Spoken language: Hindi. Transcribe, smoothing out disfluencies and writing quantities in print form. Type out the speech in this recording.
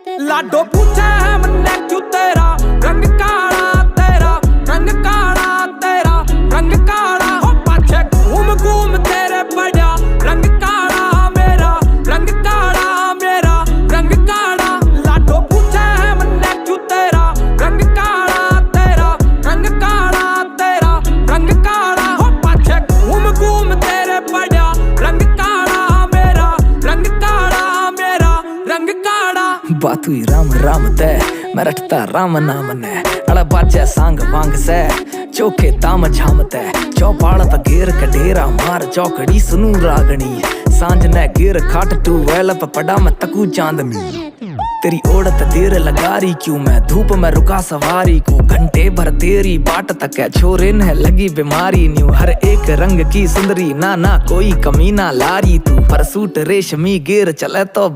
लाडो पूछे है मन्ने क्यों तेरा रंग काला, तेरा रंग काला, तेरा रंग काला। हो पाछे घूम घूम तेरे पड़ा रंग काला मेरा, रंग काला मेरा, रंग काला। लाडो पूछे है मन्ने क्यों तेरा रंग काला, तेरा रंग काला, तेरा रंग काला। हो पाछे घूम घूम तेरे पड़ा रंग काला मेरा, रंग काला मेरा, रंग काला। बात हुई राम राम तै मैं रटता राम नाम ने अड़ा बाजा सांग वांग से चौके ताम झाम तै चौपाल त घेर कडेरा मार चौकड़ी सुनू रागणी सांझ ने गिर खाट टू वेल पड़ा मैं तकू चांदनी तेरी ओढ़त देर लगा रही क्यों मैं धूप में रुका सवारी को घंटे भर तेरी बाट तक है छोरे ने लगी बीमारी न्यू हर एक रंग की सुंदरी ना ना कोई कमी ना लारी तू पर सूट रेशमी गिर चले तो